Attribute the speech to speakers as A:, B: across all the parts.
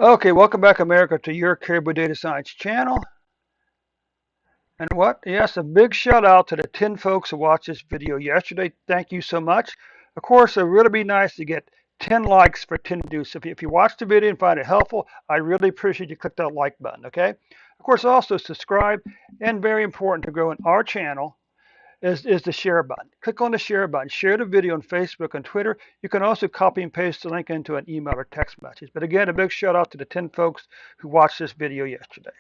A: Okay, welcome back, America, to your Caribou Data Science channel. And what? Yes, a big shout out to the 10 folks who watched this video yesterday. Thank you so much. Of course, it would really be nice to get 10 likes for 10 views. So if you watched the video and find it helpful, I really appreciate you click that like button, okay? Of course, also subscribe, and very important to grow in our channel is the share button. Click on the share button. Share the video on Facebook and Twitter. You can also copy and paste the link into an email or text message. But again, a big shout out to the 10 folks who watched this video yesterday.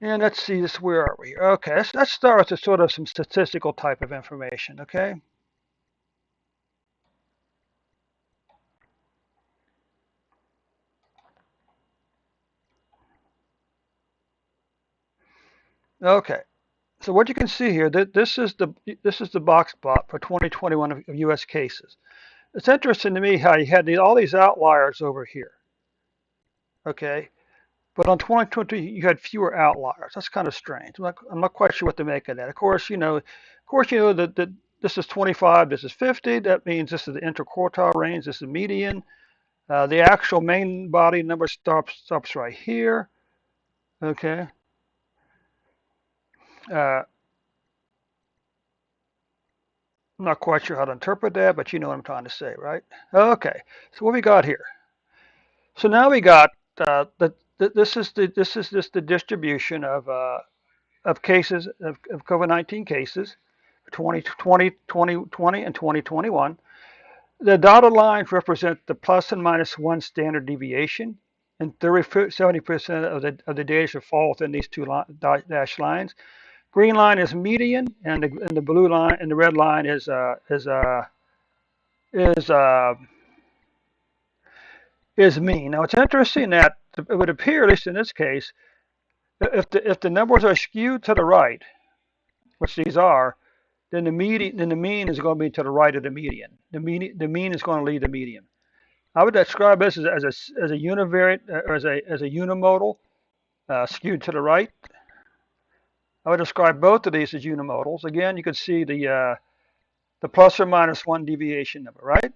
A: And let's see this. Where are we? Okay, let's start with sort of some statistical type of information. Okay. Okay. So what you can see here, this is the box plot for 2021 of U.S. cases. It's interesting to me how you had all these outliers over here. Okay. But on 2020, you had fewer outliers. That's kind of strange. I'm not quite sure what to make of that. Of course, that this is 25, this is 50. That means this is the interquartile range. This is median. The actual main body number stops right here. Okay. I'm not quite sure how to interpret that, but you know what I'm trying to say, right? Okay. So what we got here? So now we got this is just the distribution of cases of COVID-19 cases, 2020 and 2021. The dotted lines represent the plus and minus one standard deviation, and 70% of the data should fall within these two dashed lines. Green line is median, and the blue line and the red line is uh, is mean. Now it's interesting that it would appear, at least in this case, if the numbers are skewed to the right, which these are, then the mean is going to be to the right of the median. The mean is going to lead the median. I would describe this as a univariate or as a unimodal skewed to the right. I would describe both of these as unimodals. Again, you can see the plus or minus one deviation number, right?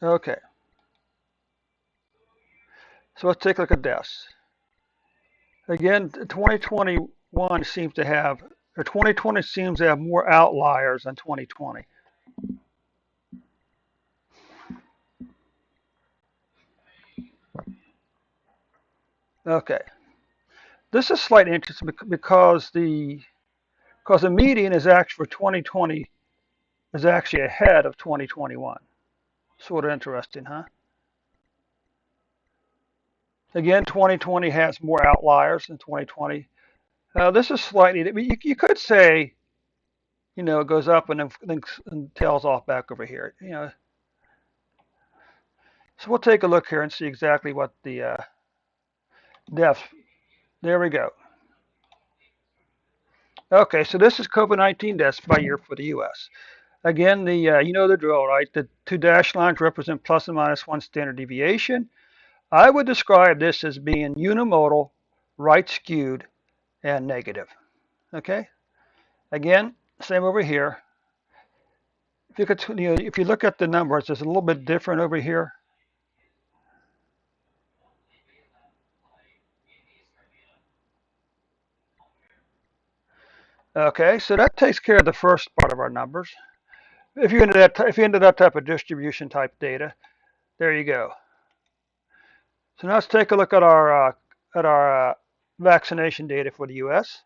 A: Okay. So let's take a look at this. Again, 2021 seems to have, or 2020 seems to have more outliers than 2020. Okay. This is slightly interesting because the median is actually for 2020 is actually ahead of 2021. Sort of interesting, huh? Again, 2020 has more outliers than 2020. This is slightly, you could say, it goes up and tails off back over here. So we'll take a look here and see exactly what the deaths. There we go. Okay, so this is COVID-19 deaths by year for the U.S. Again, you know the drill, right? The two dashed lines represent plus and minus one standard deviation. I would describe this as being unimodal, right skewed, and negative. Okay. Again, same over here. If you look at the numbers, it's a little bit different over here. Okay, so that takes care of the first part of our numbers. If you're into that type of distribution type data, there you go. So now let's take a look at our vaccination data for the U.S.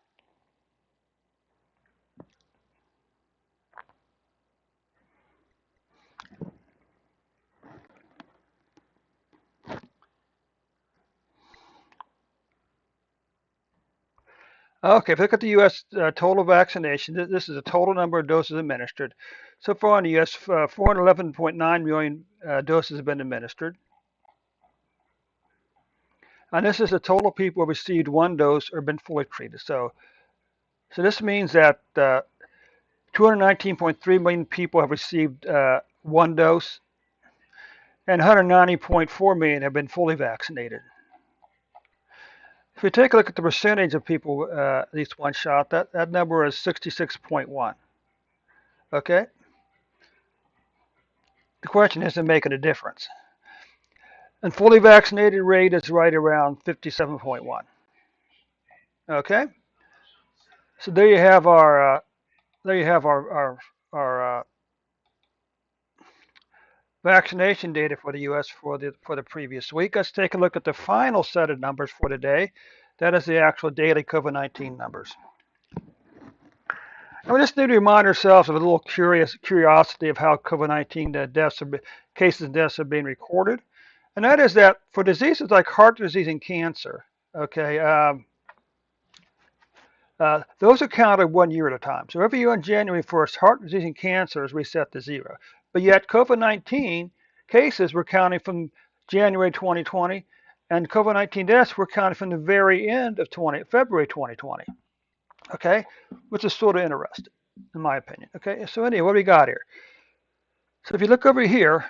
A: Okay, if you look at the U.S. Total vaccination, this is the total number of doses administered. So far in the U.S., 411.9 million doses have been administered. And this is the total people who received one dose or been fully treated. So this means that 219.3 million people have received one dose, and 190.4 million have been fully vaccinated. If we take a look at the percentage of people at least one shot, that number is 66.1. Okay? The question is, making a difference. And fully vaccinated rate is right around 57.1. Okay? So there you have our vaccination data for the U.S. For the previous week. Let's take a look at the final set of numbers for today. That is the actual daily COVID-19 numbers. And we just need to remind ourselves of a little curiosity of how COVID-19 cases and deaths are being recorded, and that is that for diseases like heart disease and cancer, okay, those are counted 1 year at a time. So every year on January 1st, heart disease and cancer is reset to zero. But yet COVID-19 cases were counting from January 2020, and COVID-19 deaths were counting from the very end of February 2020. Okay, which is sort of interesting, in my opinion. Okay, so anyway, what do we got here? So if you look over here,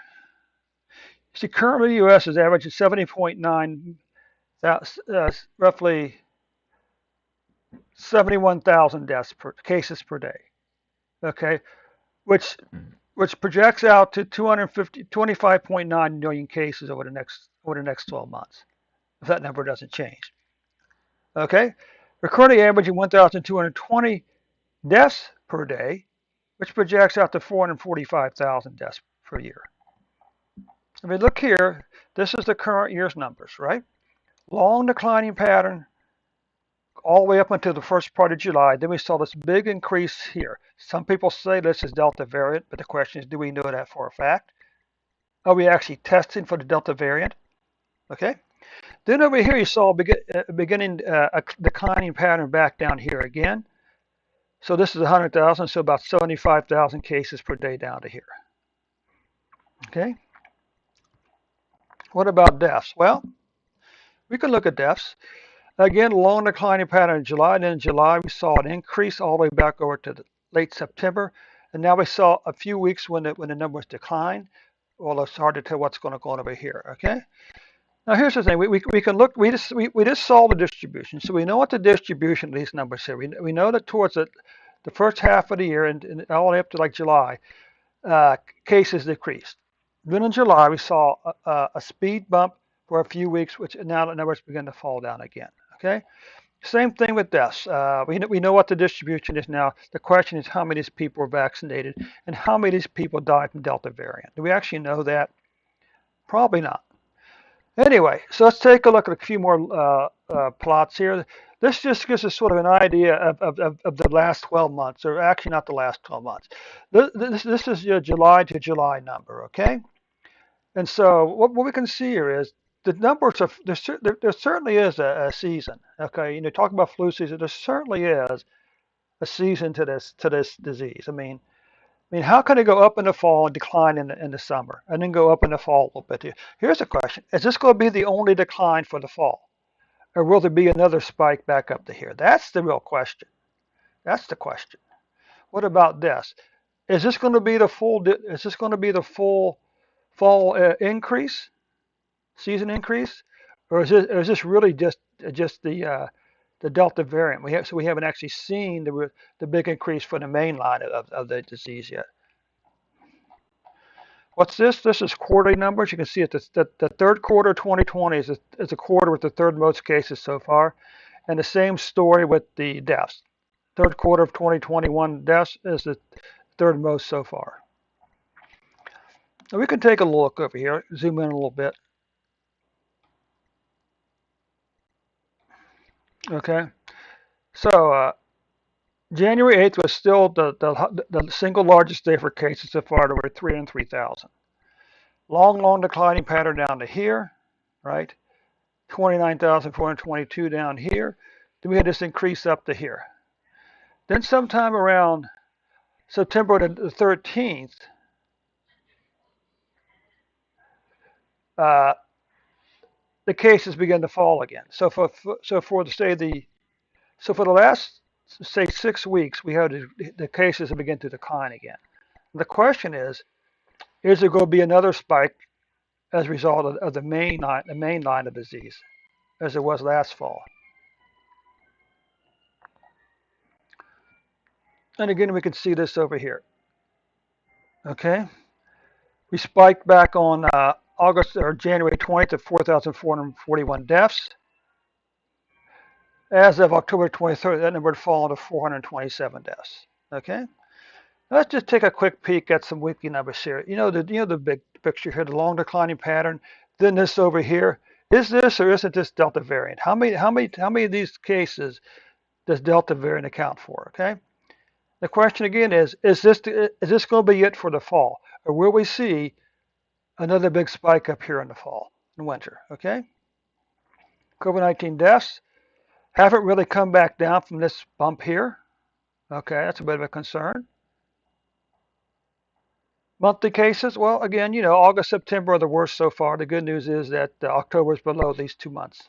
A: you see currently the U.S. is averaging 70.9, roughly 71,000 cases per day. Okay, which projects out to 25.9 million cases over the next 12 months, if that number doesn't change. Okay, we're currently averaging 1,220 deaths per day, which projects out to 445,000 deaths per year. If we look here, this is the current year's numbers, right? Long declining pattern all the way up until the first part of July. Then we saw this big increase here. Some people say this is Delta variant, but the question is, do we know that for a fact? Are we actually testing for the Delta variant? Okay. Then over here, you saw beginning a declining pattern back down here again. So this is 100,000, so about 75,000 cases per day down to here. Okay. What about deaths? Well, we can look at deaths. Again, long declining pattern in July. And then in July, we saw an increase all the way back over to the late September. And now we saw a few weeks when the numbers decline. Well, it's hard to tell what's going to go on over here. Okay. Now here's the thing. We can look. We just saw the distribution, so we know what the distribution of these numbers here. We know that towards the first half of the year and all the way up to like July, cases decreased. Then in July, we saw a speed bump for a few weeks, which now the numbers begin to fall down again. Okay. Same thing with deaths. We know what the distribution is now. The question is how many of these people are vaccinated and how many of these people died from Delta variant. Do we actually know that? Probably not. Anyway, so let's take a look at a few more plots here. This just gives us sort of an idea of the last 12 months, or actually not the last 12 months. This is your July to July number, okay? And so what we can see here is the numbers of there certainly is a season, okay? You know, talking about flu season, there certainly is a season to this disease. I mean, how can it go up in the fall and decline in the summer, and then go up in the fall a little bit here? Here's the question: is this going to be the only decline for the fall, or will there be another spike back up to here? That's the real question. That's the question. What about this? Is this going to be the full? Is this going to be the full fall increase, season increase, or is this really just the Delta variant? We haven't actually seen the big increase for the main line of the disease yet. What's this? This is quarterly numbers. You can see the third quarter of 2020 is a quarter with the third most cases so far, and the same story with the deaths. Third quarter of 2021 deaths is the third most so far. Now we can take a look over here, zoom in a little bit. Okay, so January 8th was still the single largest day for cases so far, to over 303,000. Long declining pattern down to here, right? 29,422 down here. Then we had this increase up to here. Then sometime around September the 13th, the cases began to fall again. So for the last, say, 6 weeks, we had the cases begin to decline again. The question is there going to be another spike as a result of the main line of disease, as it was last fall? And again, we can see this over here. Okay, we spiked back on August or January 20th to 4,441 deaths. As of October 23rd, that number had fallen to 427 deaths. Okay, let's just take a quick peek at some weekly numbers here. The big picture here, the long declining pattern. Then this over here. Is this or isn't this Delta variant? How many of these cases does Delta variant account for? Okay. The question again is this going to be it for the fall, or will we see another big spike up here in the fall and winter? Okay. COVID-19 deaths haven't really come back down from this bump here. Okay, that's a bit of a concern. Monthly cases, well, again, August, September are the worst so far. The good news is that October is below these 2 months.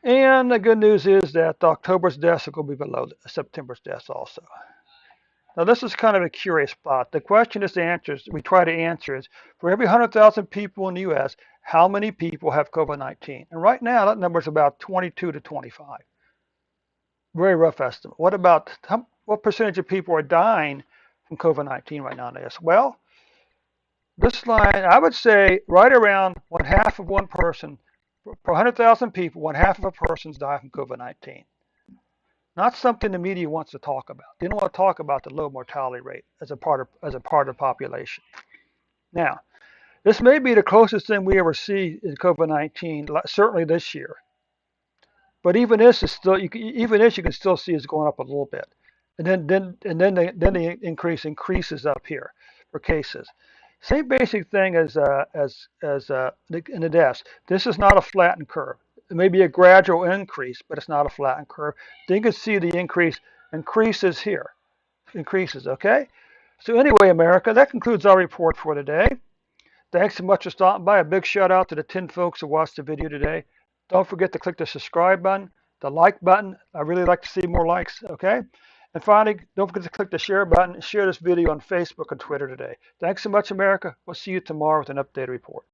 A: And the good news is that October's deaths are going to be below September's deaths also. Now, this is kind of a curious spot. The question we try to answer is, for every 100,000 people in the U.S., how many people have COVID-19? And right now, that number is about 22 to 25. Very rough estimate. What percentage of people are dying from COVID-19 right now in the U.S.? Well, this line, I would say right around one half of one person, per 100,000 people, one half of a person's died from COVID-19. Not something the media wants to talk about. They don't want to talk about the low mortality rate as a part of the population. Now, this may be the closest thing we ever see in COVID-19, certainly this year. But even this you can still see is going up a little bit, and then the increase increases up here for cases. Same basic thing as in the deaths. This is not a flattened curve. It may be a gradual increase, but it's not a flattened curve. Then you can see the increases here, increases. Okay. So anyway, America, that concludes our report for today. Thanks so much for stopping by. A big shout out to the 10 folks who watched the video today. Don't forget to click the subscribe button, the like button. I really like to see more likes, okay? And finally, don't forget to click the share button and share this video on Facebook and Twitter today. Thanks so much, America. We'll see you tomorrow with an updated report.